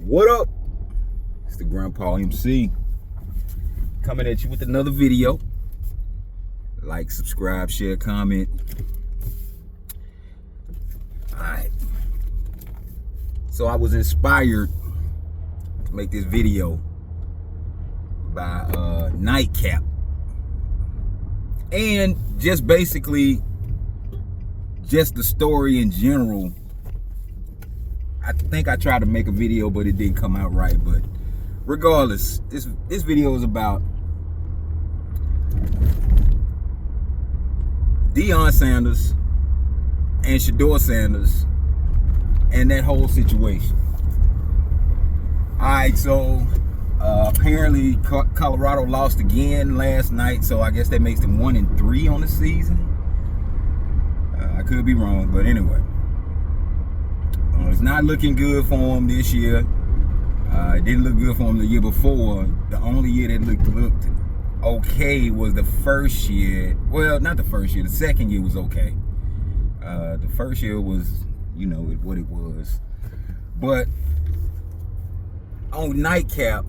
What up? It's the Grandpa MC coming at you with another video. Like, subscribe, share, comment. Alright. So I was inspired to make this video by Nightcap. And just basically just the story in general. I think I tried to make a video, but it didn't come out right. But regardless, this video is about Dion Sanders and Shadur Sanders and that whole situation. Alright, so apparently Colorado lost again last night, so I guess that makes them 1-3 on the season. I could be wrong, but anyway. It's not looking good for him this year. It didn't look good for him the year before. The only year that looked okay was the first year. Well, not the first year. The second year was okay. The first year was, you know, what it was. But on Nightcap,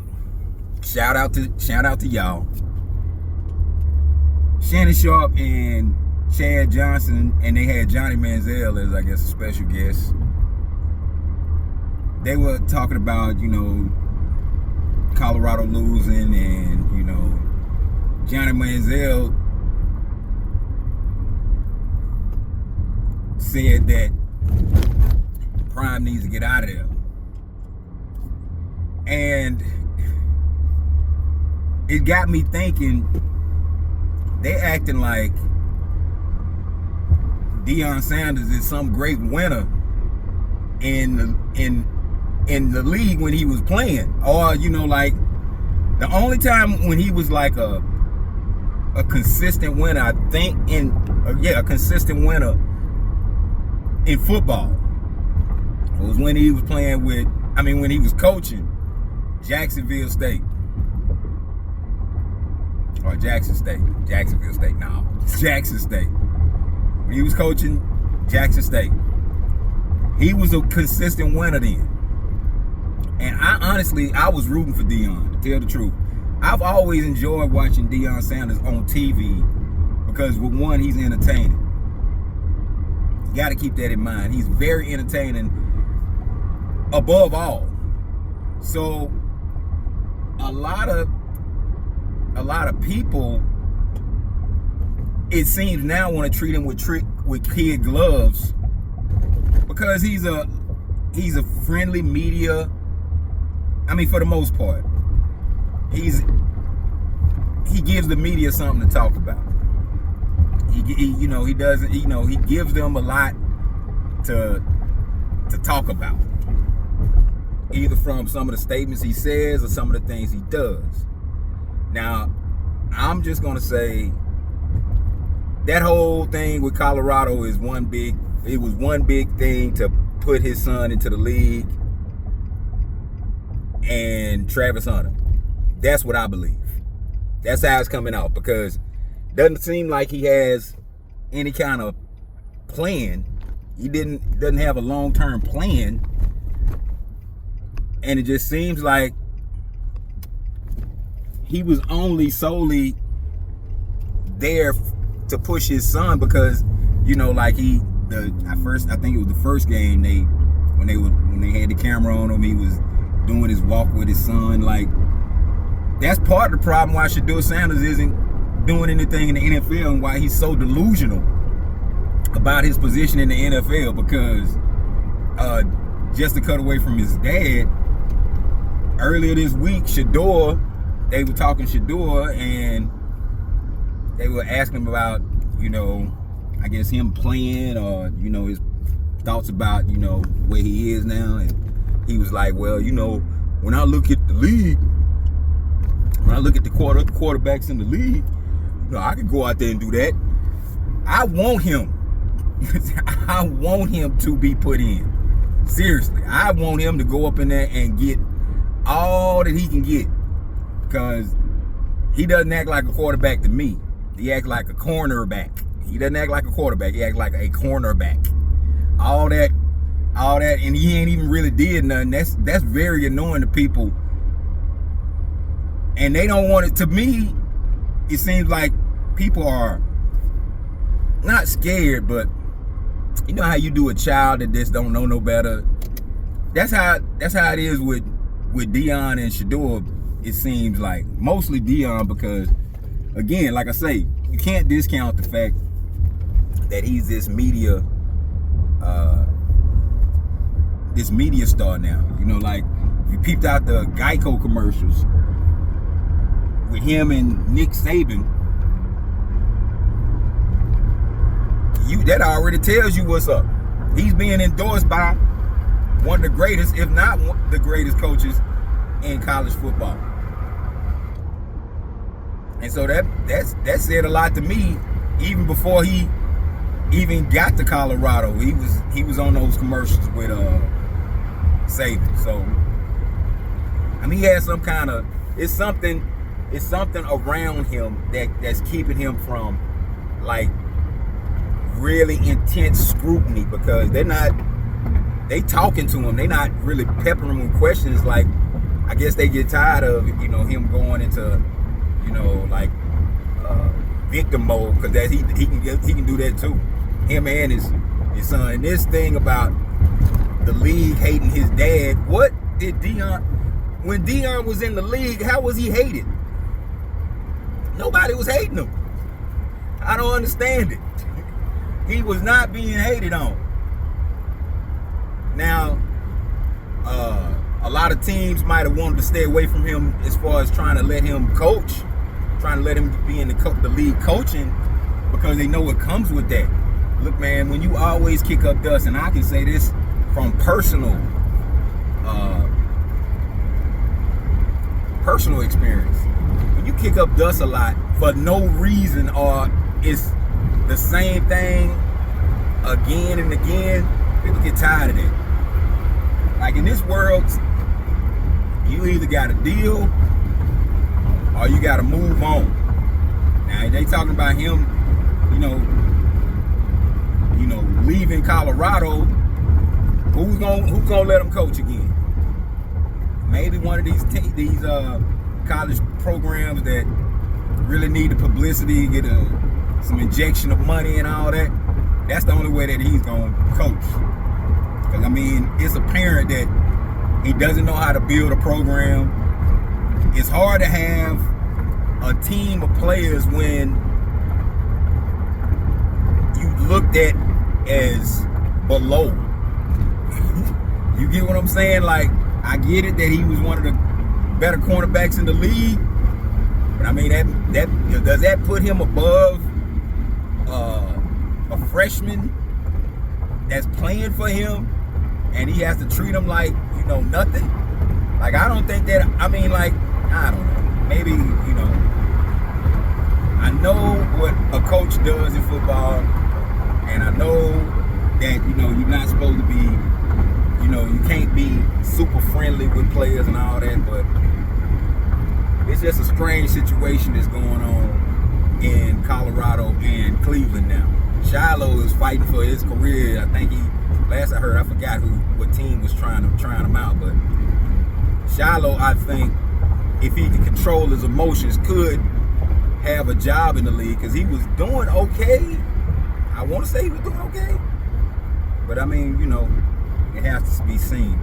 shout out to y'all. Shannon Sharp and Chad Johnson, and they had Johnny Manziel as, I guess, a special guest. They were talking about, you know, Colorado losing, and, you know, Johnny Manziel said that Prime needs to get out of there. And it got me thinking, they acting like Dion Sanders is some great winner in the league when he was playing, or, you know, like the only time when he was like a consistent winner, I think, a consistent winner in football was when he was playing with, when he was coaching Jacksonville State or Jackson State, Jackson State. When he was coaching Jackson State, he was a consistent winner then. And I was rooting for Dion, to tell the truth. I've always enjoyed watching Dion Sanders on TV because, with one, he's entertaining. You got to keep that in mind. He's very entertaining above all. So a lot of people, it seems now, want to treat him with kid gloves because he's a friendly media. For the most part, he gives the media something to talk about. He gives them a lot to talk about, either from some of the statements he says or some of the things he does. Now, I'm just gonna say that whole thing with Colorado was one big thing to put his son into the league and Travis Hunter. That's what I believe. That's how it's coming out, because it doesn't seem like he has any kind of plan. He doesn't have a long-term plan, and it just seems like he was only solely there to push his son because, you know, like I think it was the first game when they had the camera on him, he was doing his walk with his son. Like, that's part of the problem why Shadur Sanders isn't doing anything in the NFL and why he's so delusional about his position in the NFL, because just to cut away from his dad, earlier this week, they were talking Shadur, and they were asking him about, you know, I guess him playing, or, you know, his thoughts about, you know, where he is now. And he was like, well, you know, when I look at the league, when I look at the quarterbacks in the league, you know, I could go out there and do that. I want him. I want him to be put in. Seriously, I want him to go up in there and get all that he can get, because he doesn't act like a quarterback to me. He acts like a cornerback. He doesn't act like a quarterback. He acts like a cornerback. All that all that, and he ain't even really did nothing. That's very annoying to people, and they don't want it. To me, it seems like people are not scared, but you know how you do a child that just don't know no better. That's how it is with Dion and Shadur. It seems like mostly Dion, because again, like I say, you can't discount the fact that he's this media star now. You know, like if you peeped out the Geico commercials with him and Nick Saban, that already tells you what's up. He's being endorsed by one of the greatest, if not the greatest coaches in college football. And so that said a lot to me. Even before he even got to Colorado, he was on those commercials with Saban. So I mean, he has some kind of, it's something around him that's keeping him from like really intense scrutiny, because they talking to him, they not really peppering him with questions. Like, I guess they get tired of, you know, him going into, you know, like victim mode, because that he can do that too, him and his son. And this thing about the league hating his dad, what did when Dion was in the league, how was he hated? Nobody was hating him. I don't understand it. He was not being hated on. Now, a lot of teams might have wanted to stay away from him as far as trying to let him coach, trying to let him be in the league coaching, because they know what comes with that. Look, man, when you always kick up dust, and I can say this from personal experience, when you kick up dust a lot for no reason, or it's the same thing again and again, people get tired of it. Like in this world, you either got a deal or you got to move on. Now they talking about him, you know, leaving Colorado. Who's gonna let him coach again? Maybe one of these college programs that really need the publicity, get some injection of money and all that. That's the only way that he's gonna coach. Because I mean, it's apparent that he doesn't know how to build a program. It's hard to have a team of players when you looked at as below. You get what I'm saying? Like, I get it that he was one of the better cornerbacks in the league, but I mean, that does that put him above a freshman that's playing for him, and he has to treat him like, you know, nothing? Like, I don't think that, I mean, like, I don't know. Maybe, you know, I know what a coach does in football, and I know that, you know, you're not supposed to be, you know, you can't be super friendly with players and all that, but it's just a strange situation that's going on in Colorado and Cleveland now. Shiloh is fighting for his career. I think last I heard, I forgot what team was trying him out, but Shiloh, I think, if he can control his emotions, could have a job in the league, because he was doing okay. I want to say he was doing okay, but I mean, you know, it has to be seen.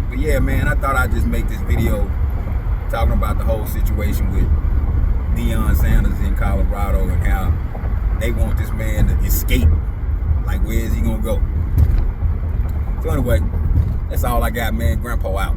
But yeah, man, I thought I'd just make this video talking about the whole situation with Deion Sanders in Colorado and how they want this man to escape. Like, where is he gonna go? So anyway, that's all I got, man. Grandpa out.